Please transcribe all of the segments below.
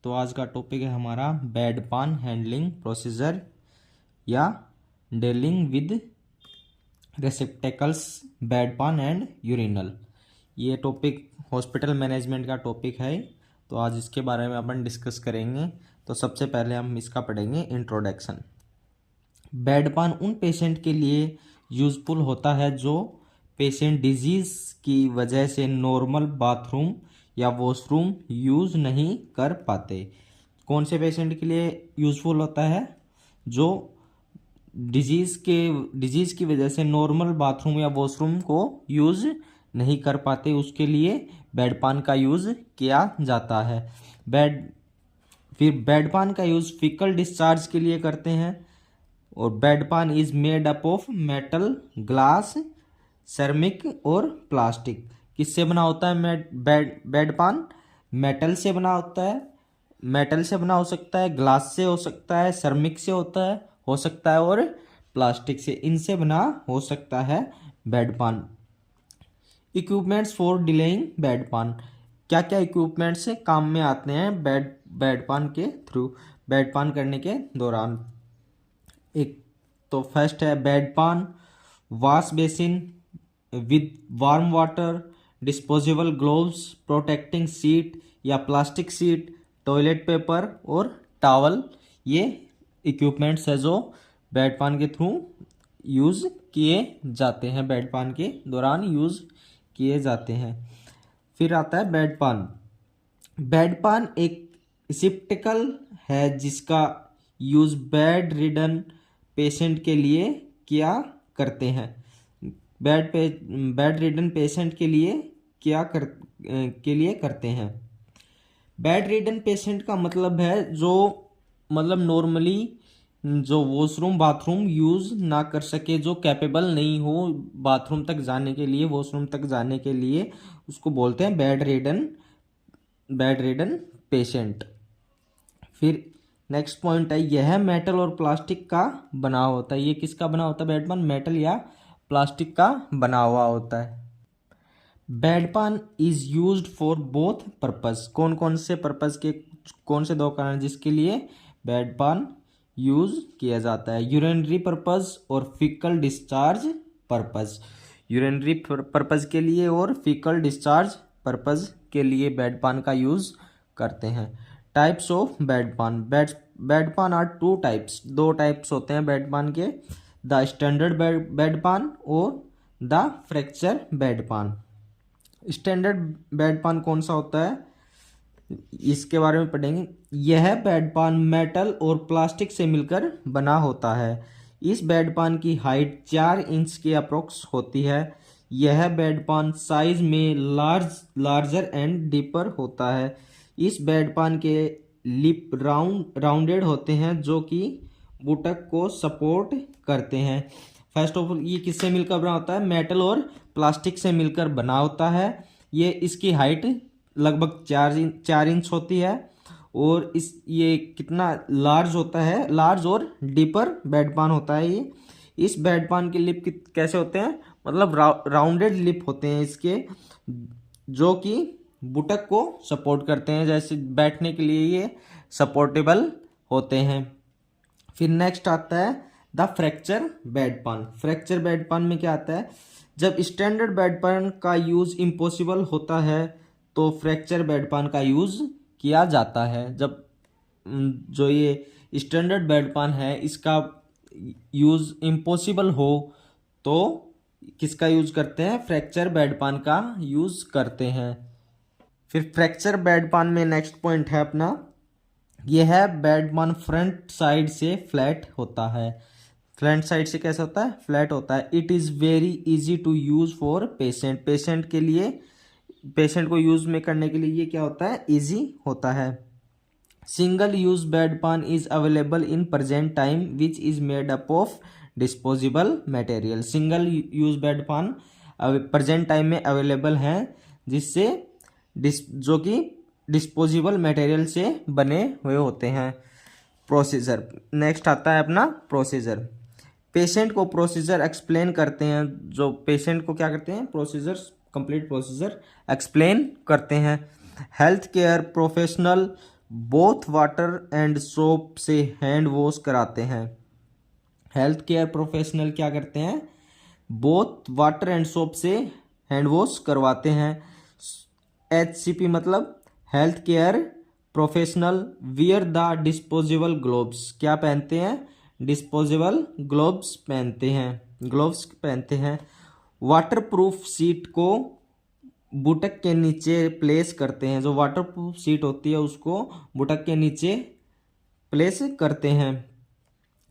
तो आज का टॉपिक है हमारा बेड पान हैंडलिंग प्रोसीजर या डीलिंग विद रेसेप्टेकल्स बेड पान एंड यूरिनल। ये टॉपिक हॉस्पिटल मैनेजमेंट का टॉपिक है, तो आज इसके बारे में अपन डिस्कस करेंगे। तो सबसे पहले हम इसका पढ़ेंगे इंट्रोडक्शन। बेड पान उन पेशेंट के लिए यूज़फुल होता है जो पेशेंट डिजीज़ की वजह से नॉर्मल बाथरूम या वॉशरूम यूज़ नहीं कर पाते। कौन से पेशेंट के लिए यूज़फुल होता है? जो डिजीज़ की वजह से नॉर्मल बाथरूम या वॉशरूम को यूज़ नहीं कर पाते, उसके लिए बेड पान का यूज़ किया जाता है। फिर बेड पान का यूज़ फीकल डिस्चार्ज के लिए करते हैं। और बेड पान is made up of metal, glass, ceramic और प्लास्टिक। किससे बना होता है बेड पान? मेटल से बना होता है, मेटल से बना हो सकता है, ग्लास से हो सकता है, सेरेमिक से हो सकता है और प्लास्टिक से, इनसे बना हो सकता है बेड पान। इक्विपमेंट्स फॉर डिलेइंग बेड पान। क्या क्या इक्विपमेंट्स काम में आते हैं बेड पान के थ्रू, बेड पान करने के दौरान? एक तो फर्स्ट है बेड पान, wash basin with warm water, disposable gloves, protecting seat या प्लास्टिक सीट, टॉयलेट पेपर और टॉवल। ये इक्विपमेंट्स है जो बेड पान के थ्रू यूज़ किए जाते हैं, बेड पान के दौरान यूज़ किए जाते हैं। फिर आता है बेड पान। बेड पान एक रिसेप्टेकल है जिसका यूज़ बेड रिडन पेशेंट के लिए किया करते हैं। बेड रिडन पेशेंट के लिए करते हैं। बेड रिडन पेशेंट का मतलब है जो नॉर्मली जो वॉशरूम बाथरूम यूज़ ना कर सके, जो कैपेबल नहीं हो बाथरूम तक जाने के लिए, वॉशरूम तक जाने के लिए, उसको बोलते हैं बेड रिडन पेशेंट। फिर नेक्स्ट पॉइंट है, यह मेटल और प्लास्टिक का बना होता है। ये किसका बना होता है बेड पान? मेटल या प्लास्टिक का बना हुआ होता है। बेड पान is used for both purpose. कौन कौन से पर्पस के, कौन से दो कारण जिसके लिए बेड पान यूज किया जाता है? यूरिनरी पर्पस और faecal discharge purpose. Urinary purpose के लिए और फीकल डिस्चार्ज पर्पस के लिए बेड पान का यूज करते हैं। टाइप्स ऑफ बेड पान। बेड पान आर टू टाइप्स। दो टाइप्स होते हैं बेड पान के, द स्टैंडर्ड बेड पान और द फ्रैक्चर बेड पान। स्टैंडर्ड बेड पान कौन सा होता है, इसके बारे में पढ़ेंगे। यह बेड पान मेटल और प्लास्टिक से मिलकर बना होता है। इस बेड पान की हाइट 4 इंच के अप्रोक्स होती है। यह बेड पान साइज में लार्जर एंड डीपर होता है। इस बेड पान के लिप राउंडेड होते हैं जो कि बुटक को सपोर्ट करते हैं। फर्स्ट ऑफ ऑल, ये किससे मिलकर बना होता है? मेटल और प्लास्टिक से मिलकर बना होता है। ये इसकी हाइट लगभग 4 इंच होती है और ये कितना लार्ज होता है, लार्ज और डीपर बेड पान होता है ये। इस बेड पान के लिप कैसे होते हैं? राउंडेड लिप होते हैं इसके, जो कि बुटक को सपोर्ट करते हैं, जैसे बैठने के लिए ये सपोर्टेबल होते हैं। फिर नेक्स्ट आता है द फ्रैक्चर बेड पान। फ्रैक्चर बेड पान में क्या आता है? जब स्टैंडर्ड बेड पान का यूज़ इम्पॉसिबल होता है तो फ्रैक्चर बेड पान का यूज़ किया जाता है। जब जो ये स्टैंडर्ड बेड पान है इसका यूज़ इम्पॉसिबल हो तो किसका यूज़ करते हैं? फ्रैक्चर बेड पान का यूज़ करते हैं। फिर फ्रैक्चर बेड पान में नेक्स्ट पॉइंट है अपना, यह है बेड पान फ्रंट साइड से फ्लैट होता है। फ्रंट साइड से कैसा होता है? फ्लैट होता है। It is very easy to use for patient. Patient के लिए, पेशेंट को यूज़ में करने के लिए ये क्या होता है? इजी होता है। सिंगल यूज बेड पान is available in present time which is made up of disposable material. Single use bed पान प्रेजेंट टाइम में अवेलेबल हैं जिससे जो कि डिस्पोजेबल मटेरियल से बने हुए होते हैं। प्रोसीजर नेक्स्ट आता है अपना प्रोसीजर। पेशेंट को प्रोसीजर एक्सप्लेन करते हैं। जो पेशेंट को क्या करते हैं? कंप्लीट प्रोसीजर एक्सप्लेन करते हैं। Health care professional both water and soap से हैंड वॉश कराते हैं। हेल्थ केयर प्रोफेशनल क्या करते हैं? बोथ वाटर एंड सोप से हैंड वॉश करवाते हैं। HCP मतलब health care professional wear the disposable gloves. क्या पहनते हैं? डिस्पोजेबल ग्लोव्स पहनते हैं। वाटर प्रूफ सीट को बुटक के नीचे प्लेस करते हैं। जो वाटर प्रूफ सीट होती है उसको बुटक के नीचे प्लेस करते हैं,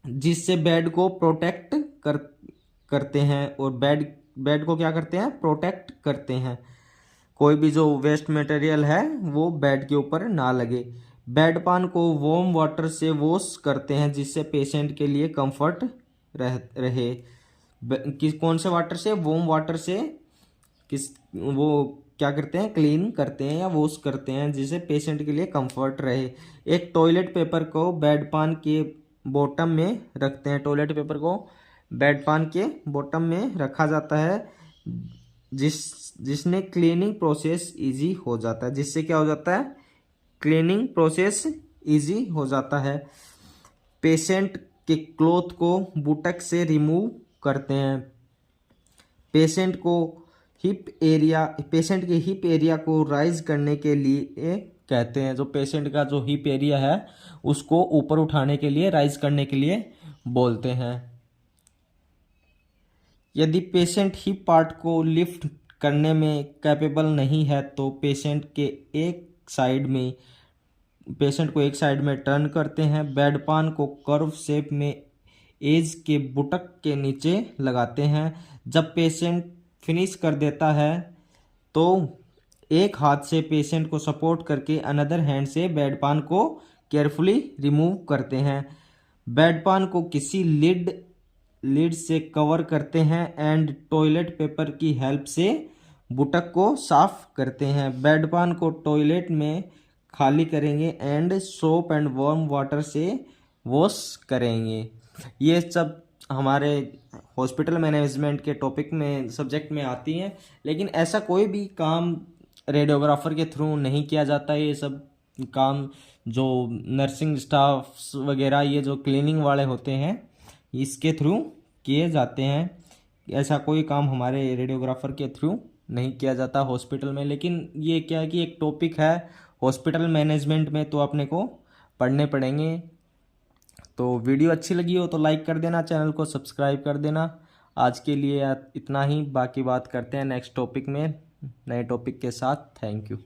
जिससे बेड को प्रोटेक्ट करते हैं। और बेड को क्या करते हैं? प्रोटेक्ट करते हैं। कोई भी जो वेस्ट मटेरियल है वो बेड के ऊपर ना लगे। बेड पान को वार्म वाटर से वॉश करते हैं, जिससे पेशेंट के लिए कंफर्ट रहे। कौन से वाटर से? वार्म वाटर से। वो क्या करते हैं? क्लीन करते हैं या वॉश करते हैं, जिससे पेशेंट के लिए कंफर्ट रहे। एक टॉयलेट पेपर को बेड पान के बॉटम में रखते हैं। टॉयलेट पेपर को बेड पान के बॉटम में रखा जाता है, जिसने क्लीनिंग प्रोसेस इजी हो जाता है। जिससे क्या हो जाता है? क्लीनिंग प्रोसेस इजी हो जाता है। पेशेंट के क्लॉथ को बुटक से रिमूव करते हैं। पेशेंट के हिप एरिया को राइज करने के लिए कहते हैं। जो पेशेंट का जो हिप एरिया है उसको ऊपर उठाने के लिए, राइज करने के लिए बोलते हैं। यदि पेशेंट हिप पार्ट को लिफ्ट करने में कैपेबल नहीं है तो पेशेंट को एक साइड में टर्न करते हैं। बेड पान को कर्व शेप में एज के बुटक के नीचे लगाते हैं। जब पेशेंट फिनिश कर देता है तो एक हाथ से पेशेंट को सपोर्ट करके अनदर हैंड से बेड पान को केयरफुली रिमूव करते हैं। बेड पान को किसी लिड से कवर करते हैं एंड टॉयलेट पेपर की हेल्प से बुटक को साफ करते हैं। बेड पान को टॉयलेट में खाली करेंगे and soap and warm water से वॉश करेंगे। ये सब हमारे हॉस्पिटल मैनेजमेंट के टॉपिक में, सब्जेक्ट में आती हैं। लेकिन ऐसा कोई भी काम रेडियोग्राफर के थ्रू नहीं किया जाता है। ये सब काम जो नर्सिंग स्टाफ वगैरह, ये जो क्लीनिंग वाले होते हैं, इसके थ्रू किए जाते हैं। ऐसा कोई काम हमारे रेडियोग्राफर के थ्रू नहीं किया जाता हॉस्पिटल में। लेकिन ये क्या है कि एक टॉपिक है हॉस्पिटल मैनेजमेंट में, तो अपने को पढ़ने पड़ेंगे। तो वीडियो अच्छी लगी हो तो लाइक कर देना, चैनल को सब्सक्राइब कर देना। आज के लिए इतना ही, बाकी बात करते हैं नेक्स्ट टॉपिक में, नए टॉपिक के साथ। Thank you.